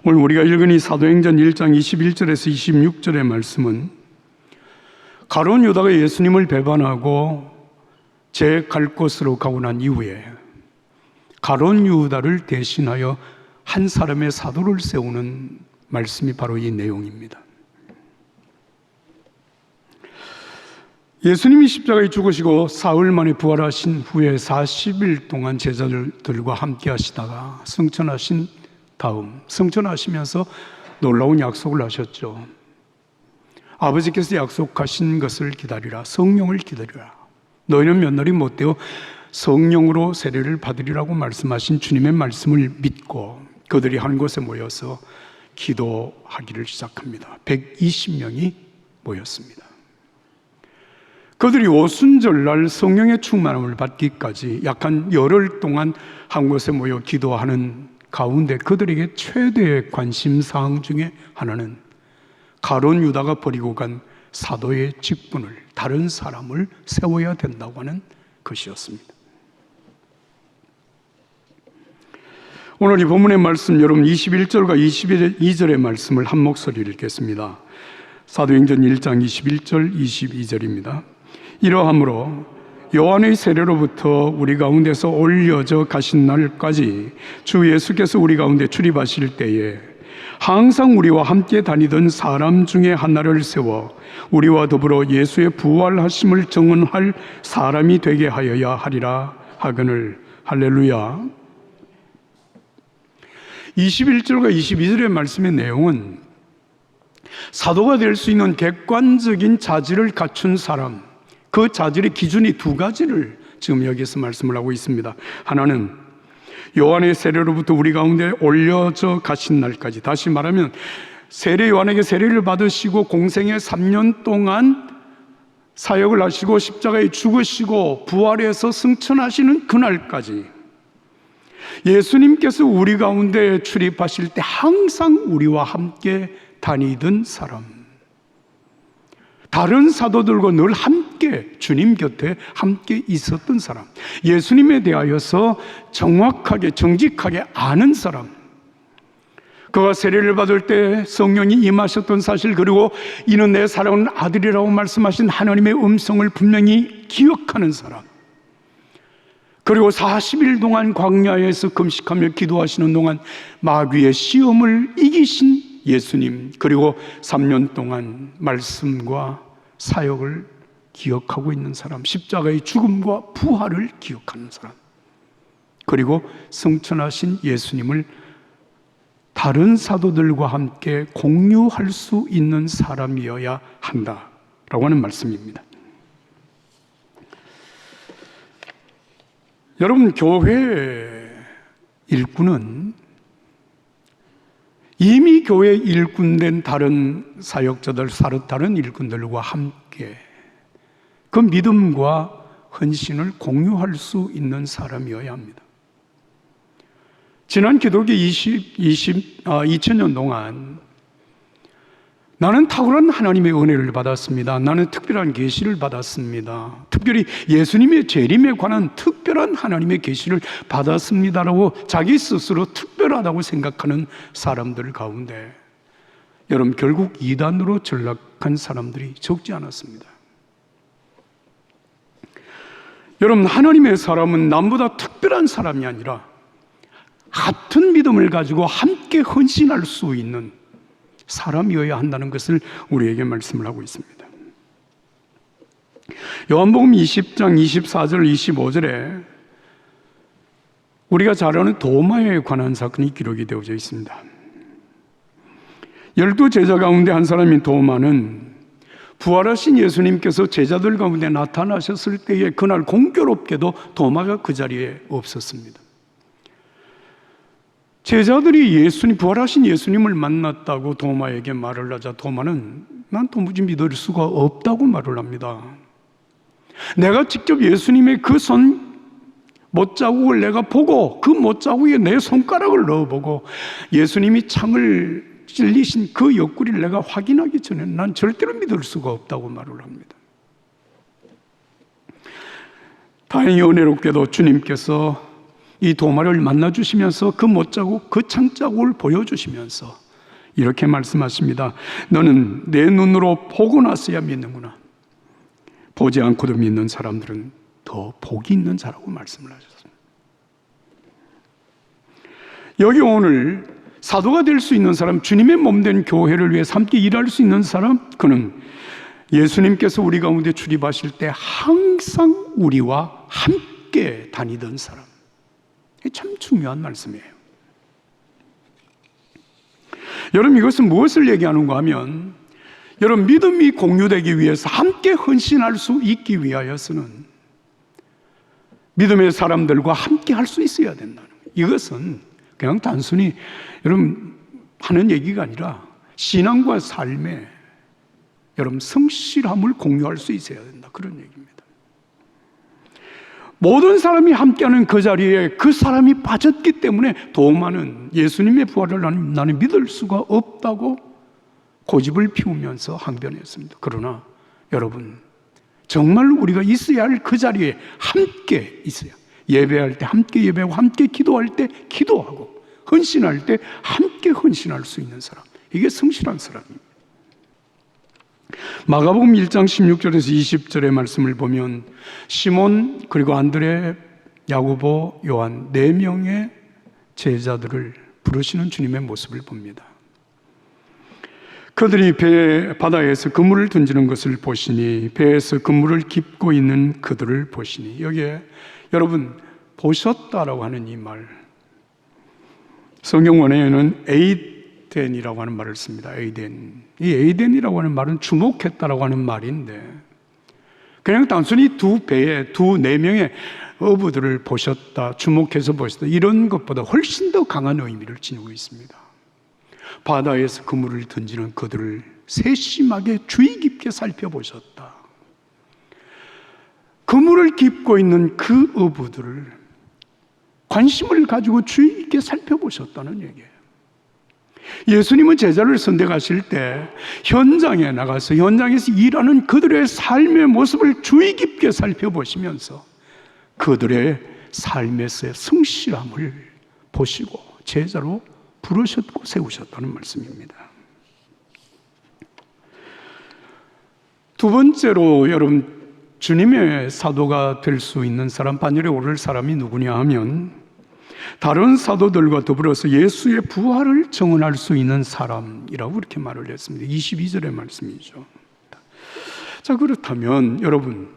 오늘 우리가 읽은 이 사도행전 1장 21절에서 26절의 말씀은 가룟 유다가 예수님을 배반하고 제 갈 곳으로 가고 난 이후에 가룟 유다를 대신하여 한 사람의 사도를 세우는 말씀이 바로 이 내용입니다. 예수님이 십자가에 죽으시고 사흘 만에 부활하신 후에 40일 동안 제자들과 함께 하시다가 승천하신 다음, 승천하시면서 놀라운 약속을 하셨죠. 아버지께서 약속하신 것을 기다리라. 성령을 기다리라. 너희는 몇 날이 못되어 성령으로 세례를 받으리라고 말씀하신 주님의 말씀을 믿고 그들이 한 곳에 모여서 기도하기를 시작합니다. 120명이 모였습니다. 그들이 오순절날 성령의 충만함을 받기까지 약 한 열흘 동안 한 곳에 모여 기도하는 가운데 그들에게 최대의 관심사항 중에 하나는 가룟 유다가 버리고 간 사도의 직분을, 다른 사람을 세워야 된다고 하는 것이었습니다. 오늘 이 본문의 말씀, 여러분 21절과 22절의 말씀을 한 목소리로 읽겠습니다. 사도행전 1장 21절 22절입니다. 이러하므로 요한의 세례로부터 우리 가운데서 올려져 가신 날까지 주 예수께서 우리 가운데 출입하실 때에 항상 우리와 함께 다니던 사람 중에 하나를 세워 우리와 더불어 예수의 부활하심을 증언할 사람이 되게 하여야 하리라 하거늘. 할렐루야. 21절과 22절의 말씀의 내용은 사도가 될 수 있는 객관적인 자질을 갖춘 사람, 그 자질의 기준이 두 가지를 지금 여기서 말씀을 하고 있습니다. 하나는 요한의 세례로부터 우리 가운데 올려져 가신 날까지, 다시 말하면 세례 요한에게 세례를 받으시고 공생의 3년 동안 사역을 하시고 십자가에 죽으시고 부활해서 승천하시는 그날까지 예수님께서 우리 가운데 출입하실 때 항상 우리와 함께 다니던 사람, 다른 사도들과 늘 함께 주님 곁에 함께 있었던 사람, 예수님에 대하여서 정확하게 정직하게 아는 사람, 그가 세례를 받을 때 성령이 임하셨던 사실, 그리고 이는 내 사랑하는 아들이라고 말씀하신 하나님의 음성을 분명히 기억하는 사람, 그리고 40일 동안 광야에서 금식하며 기도하시는 동안 마귀의 시험을 이기신 예수님, 그리고 3년 동안 말씀과 사역을 기억하고 있는 사람, 십자가의 죽음과 부활을 기억하는 사람, 그리고 승천하신 예수님을 다른 사도들과 함께 공유할 수 있는 사람이어야 한다라고 하는 말씀입니다. 여러분, 교회 일꾼은 이미 교회 일꾼된 다른 사역자들, 다른 일꾼들과 함께 그 믿음과 헌신을 공유할 수 있는 사람이어야 합니다. 지난 기독교 2000년 동안 나는 탁월한 하나님의 은혜를 받았습니다. 나는 특별한 계시를 받았습니다. 특별히 예수님의 재림에 관한 특별한 하나님의 계시를 받았습니다라고 자기 스스로 특별하다고 생각하는 사람들 가운데 여러분, 결국 이단으로 전락한 사람들이 적지 않았습니다. 여러분, 하나님의 사람은 남보다 특별한 사람이 아니라 같은 믿음을 가지고 함께 헌신할 수 있는 사람이어야 한다는 것을 우리에게 말씀을 하고 있습니다. 요한복음 20장 24절 25절에 우리가 잘 아는 도마에 관한 사건이 기록이 되어져 있습니다. 12제자 가운데 한 사람인 도마는 부활하신 예수님께서 제자들 가운데 나타나셨을 때에 그날 공교롭게도 도마가 그 자리에 없었습니다. 제자들이 부활하신 예수님을 만났다고 도마에게 말을 하자 도마는 난 도무지 믿을 수가 없다고 말을 합니다. 내가 직접 예수님의 그 손 못자국을 내가 보고 그 못자국에 내 손가락을 넣어보고 예수님이 창을 찔리신 그 옆구리를 내가 확인하기 전에 난 절대로 믿을 수가 없다고 말을 합니다. 다행히 은혜롭게도 주님께서 이 도마를 만나주시면서 그 못자국, 그 창자국을 보여주시면서 이렇게 말씀하십니다. 너는 내 눈으로 보고 나서야 믿는구나. 보지 않고도 믿는 사람들은 더 복이 있는 자라고 말씀을 하셨습니다. 여기 오늘 사도가 될 수 있는 사람, 주님의 몸된 교회를 위해서 함께 일할 수 있는 사람, 그는 예수님께서 우리 가운데 출입하실 때 항상 우리와 함께 다니던 사람. 이게 참 중요한 말씀이에요. 여러분, 이것은 무엇을 얘기하는가 하면, 여러분, 믿음이 공유되기 위해서 함께 헌신할 수 있기 위하여서는 믿음의 사람들과 함께 할 수 있어야 된다는 거예요. 이것은 그냥 단순히 여러분 하는 얘기가 아니라 신앙과 삶에 여러분 성실함을 공유할 수 있어야 된다, 그런 얘기입니다. 모든 사람이 함께하는 그 자리에 그 사람이 빠졌기 때문에 도마는 예수님의 부활을 나는 믿을 수가 없다고 고집을 피우면서 항변했습니다. 그러나 여러분, 정말 우리가 있어야 할 그 자리에 함께 있어야, 예배할 때 함께 예배하고 함께 기도할 때 기도하고 헌신할 때 함께 헌신할 수 있는 사람, 이게 성실한 사람입니다. 마가복음 1장 16절에서 20절의 말씀을 보면 시몬 그리고 안드레, 야고보, 요한 4명의 제자들을 부르시는 주님의 모습을 봅니다. 그들이 바다에서 그물을 던지는 것을 보시니, 배에서 그물을 깁고 있는 그들을 보시니, 여기에 여러분 보셨다라고 하는 이 말, 성경 원어에는 에이덴이라고 하는 말을 씁니다. 에이덴. 이 에이덴이라고 하는 말은 주목했다라고 하는 말인데, 그냥 단순히 두 배에 4명의 어부들을 보셨다, 주목해서 보셨다, 이런 것보다 훨씬 더 강한 의미를 지니고 있습니다. 바다에서 그물을 던지는 그들을 세심하게 주의 깊게 살펴보셨다. 그물을 깁고 있는 그 어부들을 관심을 가지고 주의 깊게 살펴보셨다는 얘기예요. 예수님은 제자를 선택하실 때 현장에 나가서 현장에서 일하는 그들의 삶의 모습을 주의 깊게 살펴보시면서 그들의 삶에서의 성실함을 보시고 제자로 부르셨고 세우셨다는 말씀입니다. 두 번째로 여러분, 주님의 사도가 될 수 있는 사람, 반열에 오를 사람이 누구냐 하면 다른 사도들과 더불어서 예수의 부활을 증언할 수 있는 사람이라고 그렇게 말을 했습니다. 22절의 말씀이죠. 자, 그렇다면 여러분,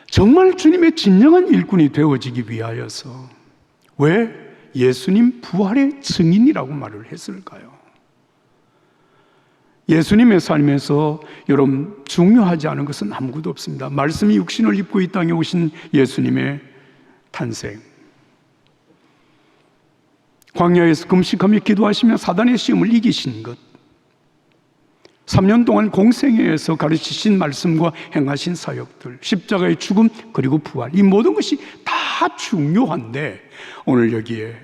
정말 주님의 진정한 일꾼이 되어지기 위하여서 왜 예수님 부활의 증인이라고 말을 했을까요? 예수님의 삶에서 여러분 중요하지 않은 것은 아무것도 없습니다. 말씀이 육신을 입고 이 땅에 오신 예수님의 탄생, 광야에서 금식하며 기도하시며 사단의 시험을 이기신 것, 3년 동안 공생애에서 가르치신 말씀과 행하신 사역들, 십자가의 죽음 그리고 부활, 이 모든 것이 다 중요한데 오늘 여기에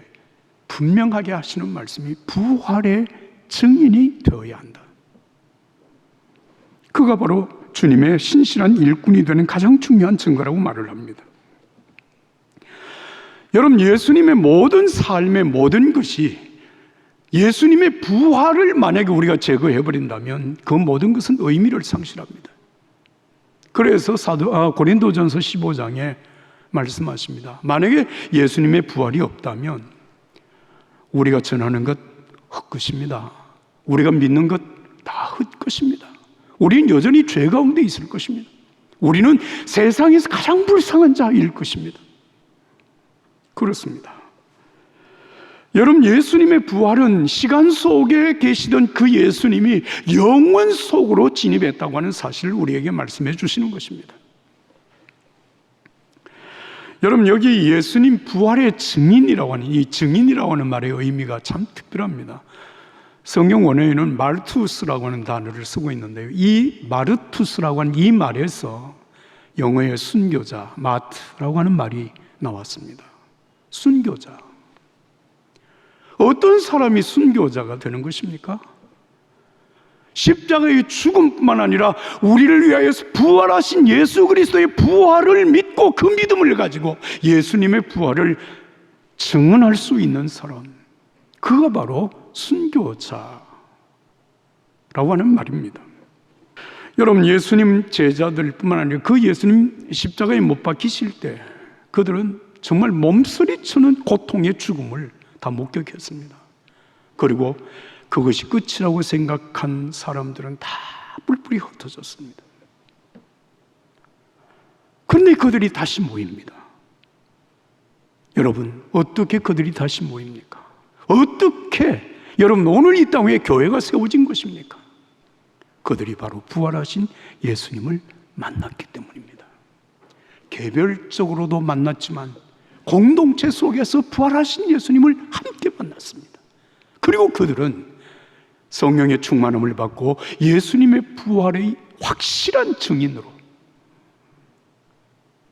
분명하게 하시는 말씀이 부활의 증인이 되어야 한다. 그가 바로 주님의 신실한 일꾼이 되는 가장 중요한 증거라고 말을 합니다. 여러분, 예수님의 모든 삶의 모든 것이 예수님의 부활을 만약에 우리가 제거해버린다면 그 모든 것은 의미를 상실합니다. 그래서 고린도전서 15장에 말씀하십니다. 만약에 예수님의 부활이 없다면 우리가 전하는 것 헛것입니다. 우리가 믿는 것 다 헛것입니다. 우리는 여전히 죄 가운데 있을 것입니다. 우리는 세상에서 가장 불쌍한 자일 것입니다. 그렇습니다. 여러분, 예수님의 부활은 시간 속에 계시던 그 예수님이 영원 속으로 진입했다고 하는 사실을 우리에게 말씀해 주시는 것입니다. 여러분, 여기 예수님 부활의 증인이라고 하는 이 증인이라고 하는 말의 의미가 참 특별합니다. 성경 원어에는 마르투스라고 하는 단어를 쓰고 있는데요, 이 마르투스라고 하는 이 말에서 영어의 순교자, 마트라고 하는 말이 나왔습니다. 순교자. 어떤 사람이 순교자가 되는 것입니까? 십자가의 죽음뿐만 아니라 우리를 위하여서 부활하신 예수 그리스도의 부활을 믿고 믿고 그 믿음을 가지고 예수님의 부활을 증언할 수 있는 사람, 그가 바로 순교자라고 하는 말입니다. 여러분, 예수님 제자들뿐만 아니라 그 예수님 십자가에 못 박히실 때 그들은 정말 몸서리치는 고통의 죽음을 다 목격했습니다. 그리고 그것이 끝이라고 생각한 사람들은 다 뿔뿔이 흩어졌습니다. 그런데 그들이 다시 모입니다. 여러분, 어떻게 그들이 다시 모입니까? 어떻게 여러분 오늘 이 땅 위에 교회가 세워진 것입니까? 그들이 바로 부활하신 예수님을 만났기 때문입니다. 개별적으로도 만났지만 공동체 속에서 부활하신 예수님을 함께 만났습니다. 그리고 그들은 성령의 충만함을 받고 예수님의 부활의 확실한 증인으로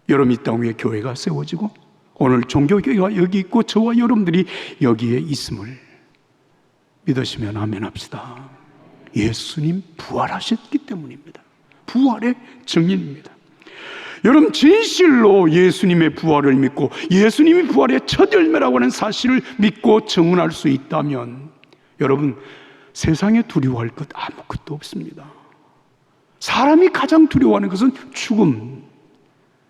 여러분 이 땅 위에 교회가 세워지고 오늘 종교교회가 여기 있고 저와 여러분들이 여기에 있음을 믿으시면 아멘 합시다. 예수님 부활하셨기 때문입니다. 부활의 증인입니다. 여러분, 진실로 예수님의 부활을 믿고 예수님이 부활의 첫 열매라고 하는 사실을 믿고 증언할 수 있다면 여러분, 세상에 두려워할 것 아무것도 없습니다. 사람이 가장 두려워하는 것은 죽음.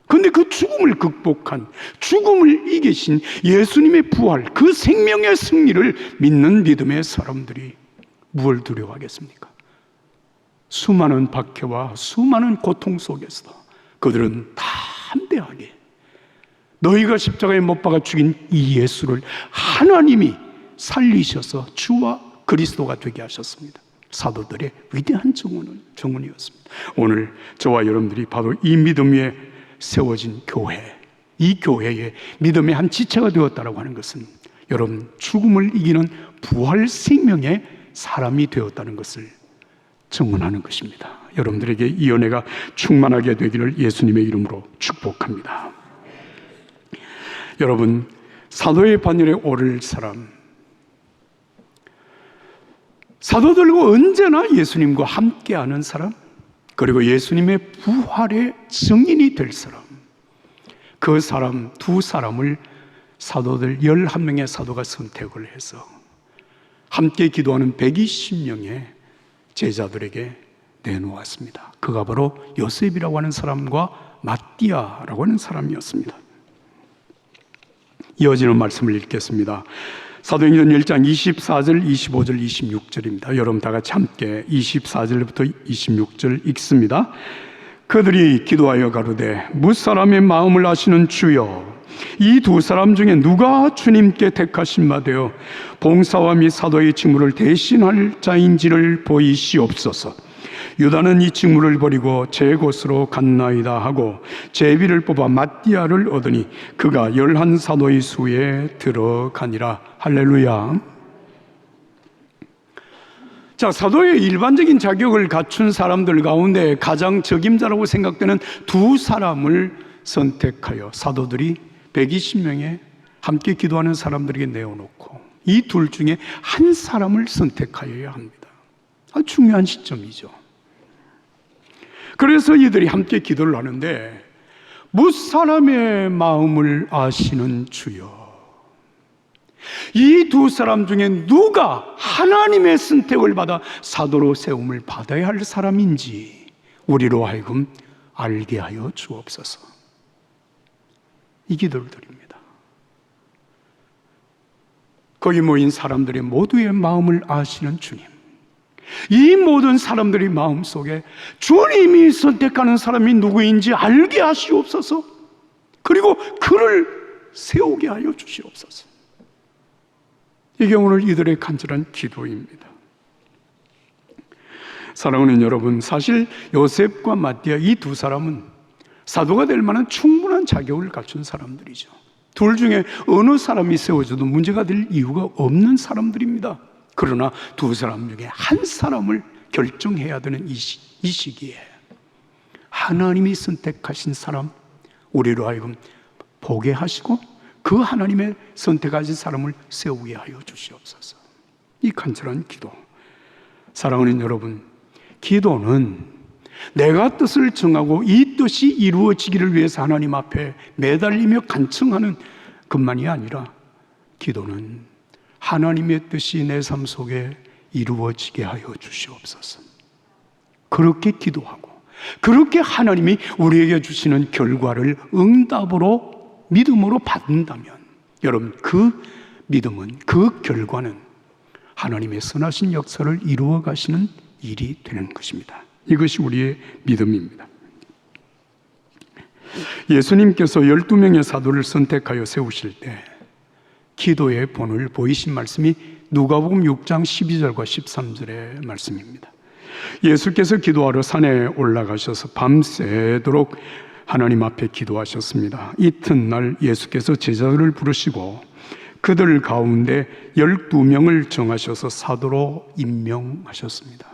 그런데 그 죽음을 극복한, 죽음을 이기신 예수님의 부활, 그 생명의 승리를 믿는 믿음의 사람들이 무엇을 두려워하겠습니까? 수많은 박해와 수많은 고통 속에서 그들은 담대하게 너희가 십자가에 못 박아 죽인 이 예수를 하나님이 살리셔서 주와 그리스도가 되게 하셨습니다. 사도들의 위대한 증언이었습니다. 오늘 저와 여러분들이 바로 이 믿음 위에 세워진 교회, 이 교회의 믿음의 한 지체가 되었다고 하는 것은 여러분 죽음을 이기는 부활 생명의 사람이 되었다는 것을 증언하는 것입니다. 여러분들에게 이 은혜가 충만하게 되기를 예수님의 이름으로 축복합니다. 여러분, 사도의 반열에 오를 사람, 사도들과 언제나 예수님과 함께하는 사람, 그리고 예수님의 부활의 증인이 될 사람, 그 사람 두 사람을 사도들 11명의 사도가 선택을 해서 함께 기도하는 120명의 제자들에게 내놓았습니다. 그가 바로 요셉이라고 하는 사람과 마띠아라고 하는 사람이었습니다. 이어지는 말씀을 읽겠습니다. 사도행전 1장 24절, 25절, 26절입니다. 여러분 다 같이 함께 24절부터 26절 읽습니다. 그들이 기도하여 가로되 무사람의 마음을 아시는 주여, 이 두 사람 중에 누가 주님께 택하신 바 되어 봉사와 및 사도의 직무를 대신할 자인지를 보이시옵소서. 유다는 이 직무를 버리고 제 곳으로 갔나이다 하고 제비를 뽑아 마띠아를 얻으니 그가 11사도의 수에 들어가니라. 할렐루야. 자, 사도의 일반적인 자격을 갖춘 사람들 가운데 가장 적임자라고 생각되는 두 사람을 선택하여 사도들이 120명의 함께 기도하는 사람들에게 내어놓고 이 둘 중에 한 사람을 선택하여야 합니다. 아주 중요한 시점이죠. 그래서 이들이 함께 기도를 하는데 무사람의 마음을 아시는 주여, 이 두 사람 중에 누가 하나님의 선택을 받아 사도로 세움을 받아야 할 사람인지 우리로 하여금 알게 하여 주옵소서. 이 기도를 드립니다. 거기 모인 사람들의 모두의 마음을 아시는 주님, 이 모든 사람들의 마음속에 주님이 선택하는 사람이 누구인지 알게 하시옵소서. 그리고 그를 세우게 하여 주시옵소서. 이게 오늘 이들의 간절한 기도입니다. 사랑하는 여러분, 사실 요셉과 마띠아 이 두 사람은 사도가 될 만한 충분한 자격을 갖춘 사람들이죠. 둘 중에 어느 사람이 세워져도 문제가 될 이유가 없는 사람들입니다. 그러나 두 사람 중에 한 사람을 결정해야 되는 이 시기에 하나님이 선택하신 사람, 우리로 하여금 보게 하시고 그 하나님의 선택하신 사람을 세우게 하여 주시옵소서. 이 간절한 기도. 사랑하는 여러분, 기도는 내가 뜻을 정하고 이 뜻이 이루어지기를 위해서 하나님 앞에 매달리며 간청하는 것만이 아니라 기도는 하나님의 뜻이 내 삶 속에 이루어지게 하여 주시옵소서. 그렇게 기도하고 그렇게 하나님이 우리에게 주시는 결과를 응답으로 믿음으로 받는다면 여러분 그 믿음은 그 결과는 하나님의 선하신 역사를 이루어 가시는 일이 되는 것입니다. 이것이 우리의 믿음입니다. 예수님께서 12명의 사도를 선택하여 세우실 때 기도의 본을 보이신 말씀이 누가복음 6장 12절과 13절의 말씀입니다. 예수께서 기도하러 산에 올라가셔서 밤새도록 하나님 앞에 기도하셨습니다. 이튿날 예수께서 제자들을 부르시고 그들 가운데 12명을 정하셔서 사도로 임명하셨습니다.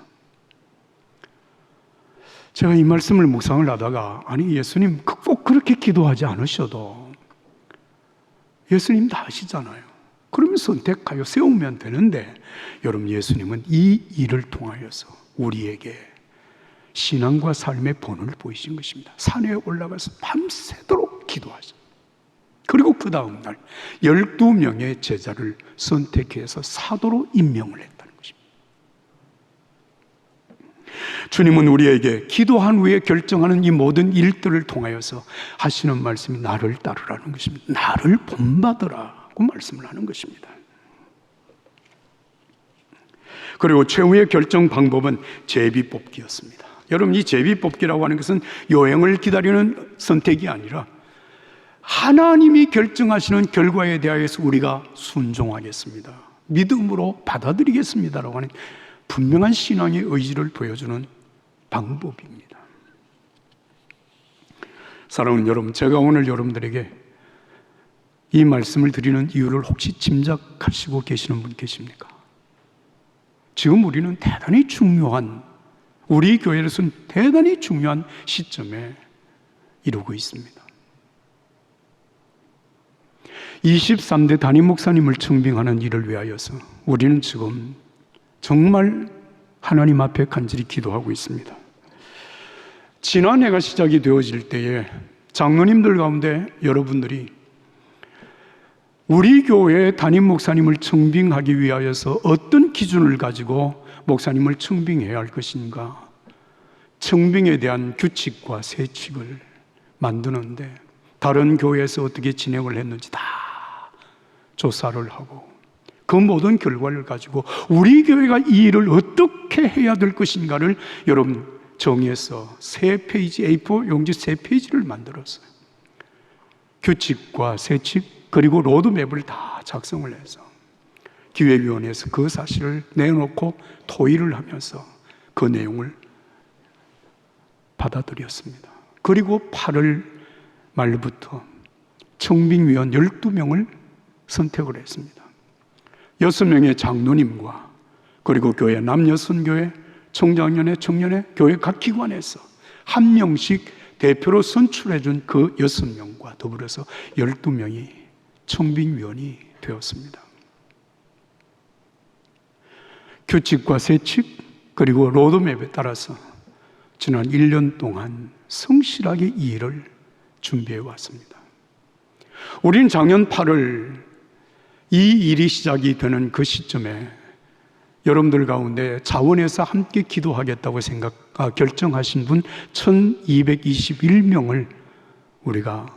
제가 이 말씀을 묵상을 하다가 아니 예수님 꼭 그렇게 기도하지 않으셔도 예수님 다 아시잖아요. 그러면 선택하여 세우면 되는데 여러분 예수님은 이 일을 통하여서 우리에게 신앙과 삶의 본을 보이신 것입니다. 산에 올라가서 밤새도록 기도하셨어요. 그리고 그 다음 날 12명의 제자를 선택해서 사도로 임명을 했다는 것입니다. 주님은 우리에게 기도한 후에 결정하는 이 모든 일들을 통하여서 하시는 말씀이 나를 따르라는 것입니다. 나를 본받으라고 말씀을 하는 것입니다. 그리고 최후의 결정 방법은 제비뽑기였습니다. 여러분 이 제비뽑기라고 하는 것은 요행을 기다리는 선택이 아니라 하나님이 결정하시는 결과에 대하여서 우리가 순종하겠습니다, 믿음으로 받아들이겠습니다라고 하는 분명한 신앙의 의지를 보여주는 방법입니다. 사랑하는 여러분, 제가 오늘 여러분들에게 이 말씀을 드리는 이유를 혹시 짐작하시고 계시는 분 계십니까? 지금 우리는 대단히 중요한, 우리 교회에서는 대단히 중요한 시점에 이루고 있습니다. 23대 담임 목사님을 청빙하는 일을 위하여서 우리는 지금 정말 하나님 앞에 간절히 기도하고 있습니다. 지난해가 시작이 되어질 때에 장로님들 가운데 여러분들이 우리 교회의 담임 목사님을 청빙하기 위하여서 어떤 기준을 가지고 목사님을 청빙해야 할 것인가, 청빙에 대한 규칙과 세칙을 만드는데 다른 교회에서 어떻게 진행을 했는지 다 조사를 하고 그 모든 결과를 가지고 우리 교회가 이 일을 어떻게 해야 될 것인가를 여러분 정해서 3페이지 A4 용지 3페이지를 만들었어요. 규칙과 세칙 그리고 로드맵을 다 작성을 해서 기획위원회에서 그 사실을 내놓고 토의를 하면서 그 내용을 받아들였습니다. 그리고 8월 말부터 청빙위원 12명을 선택을 했습니다. 6명의 장로님과 그리고 교회 남녀선교회, 청장년회, 청년회, 교회 각 기관에서 한 명씩 대표로 선출해준 그 6명과 더불어서 12명이 청빙위원이 되었습니다. 규칙과 세칙 그리고 로드맵에 따라서 지난 1년 동안 성실하게 이 일을 준비해 왔습니다. 우리는 작년 8월 이 일이 시작이 되는 그 시점에 여러분들 가운데 자원해서 함께 기도하겠다고 결정하신 분 1221명을 우리가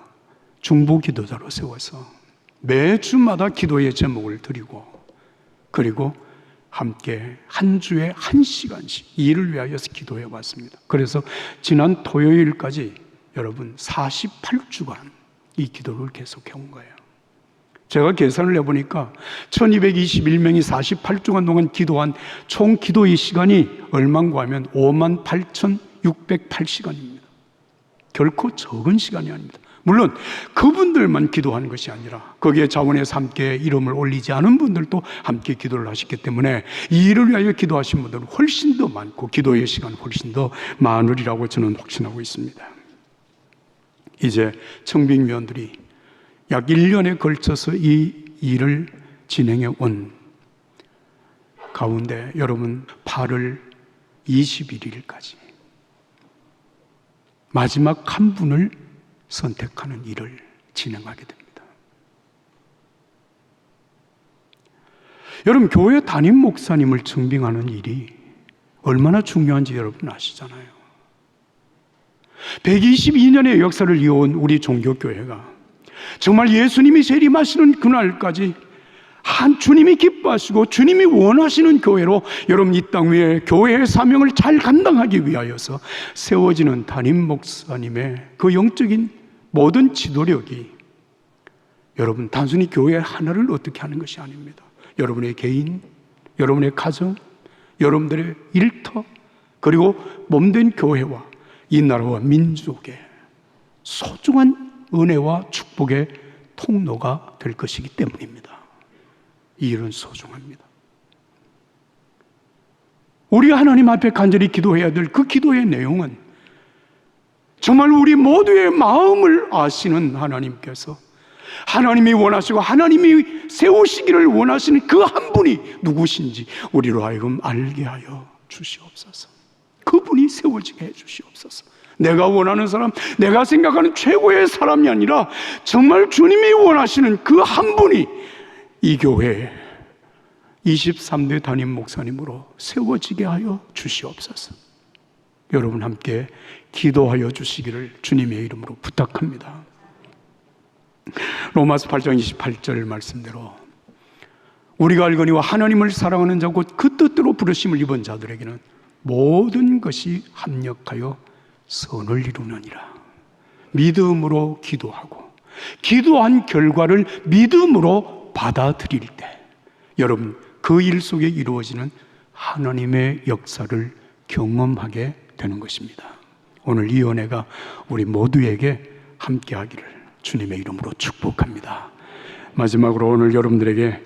중보기도자로 세워서 매주마다 기도의 제목을 드리고 그리고 함께 한 주에 1시간씩 이 일을 위하여서 기도해 왔습니다. 그래서 지난 토요일까지 여러분 48주간 이 기도를 계속해 온 거예요. 제가 계산을 해보니까 1221명이 48주간 동안 기도한 총 기도의 시간이 얼마인가 하면 58,608시간입니다. 결코 적은 시간이 아닙니다. 물론 그분들만 기도하는 것이 아니라 거기에 자원해서 함께 이름을 올리지 않은 분들도 함께 기도를 하셨기 때문에 이 일을 위하여 기도하신 분들은 훨씬 더 많고 기도의 시간 훨씬 더 많으리라고 저는 확신하고 있습니다. 이제 청빙위원들이 약 1년에 걸쳐서 이 일을 진행해 온 가운데 여러분 8월 21일까지 마지막 한 분을 선택하는 일을 진행하게 됩니다. 여러분, 교회 담임 목사님을 증빙하는 일이 얼마나 중요한지 여러분 아시잖아요. 122년의 역사를 이어온 우리 종교교회가 정말 예수님이 재림하시는 그날까지 한 주님이 기뻐하시고 주님이 원하시는 교회로 여러분 이 땅 위에 교회의 사명을 잘 감당하기 위하여서 세워지는 담임 목사님의 그 영적인 모든 지도력이 여러분 단순히 교회 하나를 어떻게 하는 것이 아닙니다. 여러분의 개인, 여러분의 가정, 여러분들의 일터, 그리고 몸된 교회와 이 나라와 민족의 소중한 은혜와 축복의 통로가 될 것이기 때문입니다. 이 일은 소중합니다. 우리 하나님 앞에 간절히 기도해야 될 그 기도의 내용은 정말 우리 모두의 마음을 아시는 하나님께서 하나님이 원하시고 하나님이 세우시기를 원하시는 그 한 분이 누구신지 우리로 하여금 알게 하여 주시옵소서. 그분이 세워지게 해 주시옵소서. 내가 원하는 사람, 내가 생각하는 최고의 사람이 아니라 정말 주님이 원하시는 그 한 분이 이 교회 23대 담임 목사님으로 세워지게 하여 주시옵소서. 여러분 함께 기도하여 주시기를 주님의 이름으로 부탁합니다. 로마서 8장 28절 말씀대로 우리가 알거니와 하나님을 사랑하는 자 곧 그 뜻대로 부르심을 입은 자들에게는 모든 것이 합력하여 선을 이루느니라. 믿음으로 기도하고 기도한 결과를 믿음으로 받아들일 때 여러분 그 일 속에 이루어지는 하나님의 역사를 경험하게 되는 것입니다. 오늘 이 은혜가 우리 모두에게 함께하기를 주님의 이름으로 축복합니다. 마지막으로 오늘 여러분들에게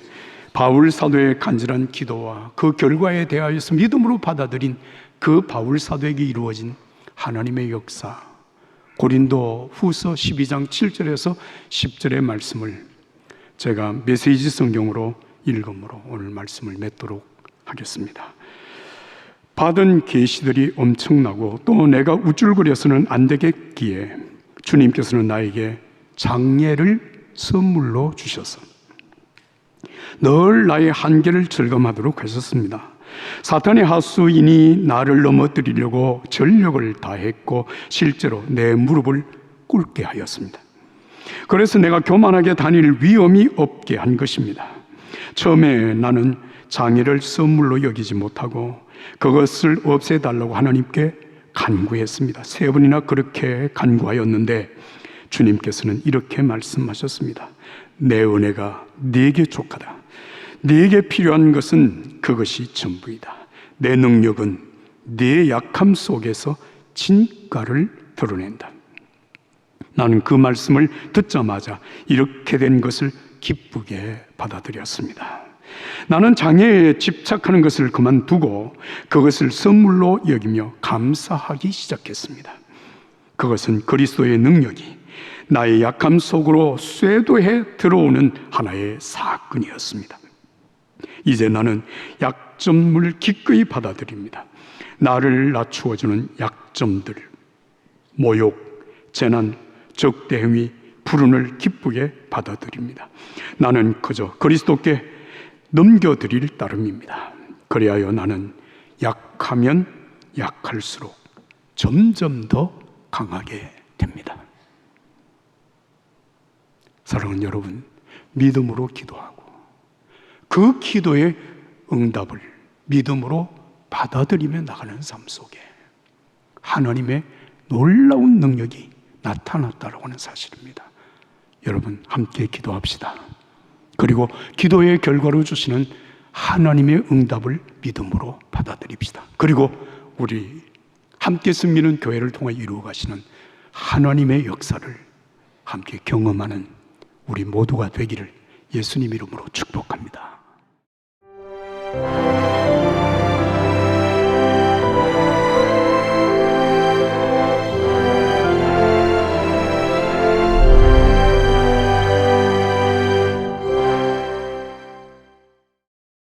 바울 사도의 간절한 기도와 그 결과에 대하여서 믿음으로 받아들인 그 바울 사도에게 이루어진 하나님의 역사, 고린도 후서 12장 7절에서 10절의 말씀을 제가 메시지 성경으로 읽음으로 오늘 말씀을 맺도록 하겠습니다. 받은 계시들이 엄청나고 또 내가 우쭐거려서는 안 되겠기에 주님께서는 나에게 장례를 선물로 주셔서 늘 나의 한계를 절감하도록 하셨습니다. 사탄의 하수인이 나를 넘어뜨리려고 전력을 다했고 실제로 내 무릎을 꿇게 하였습니다. 그래서 내가 교만하게 다닐 위험이 없게 한 것입니다. 처음에 나는 장애를 선물로 여기지 못하고 그것을 없애달라고 하나님께 간구했습니다. 3번이나 그렇게 간구하였는데 주님께서는 이렇게 말씀하셨습니다. 내 은혜가 네게 족하다. 네게 필요한 것은 그것이 전부이다. 내 능력은 네 약함 속에서 진가를 드러낸다. 나는 그 말씀을 듣자마자 이렇게 된 것을 기쁘게 받아들였습니다. 나는 장애에 집착하는 것을 그만두고 그것을 선물로 여기며 감사하기 시작했습니다. 그것은 그리스도의 능력이 나의 약함 속으로 쇄도해 들어오는 하나의 사건이었습니다. 이제 나는 약점을 기꺼이 받아들입니다. 나를 낮추어주는 약점들, 모욕, 재난, 적대행위, 불운을 기쁘게 받아들입니다. 나는 그저 그리스도께 넘겨드릴 따름입니다. 그리하여 나는 약하면 약할수록 점점 더 강하게 됩니다. 사랑하는 여러분, 믿음으로 기도하고 그 기도의 응답을 믿음으로 받아들이며 나가는 삶 속에 하나님의 놀라운 능력이 나타났다라고 하는 사실입니다. 여러분 함께 기도합시다. 그리고 기도의 결과로 주시는 하나님의 응답을 믿음으로 받아들입시다. 그리고 우리 함께 섬기는 교회를 통해 이루어 가시는 하나님의 역사를 함께 경험하는 우리 모두가 되기를 예수님 이름으로 축복합니다.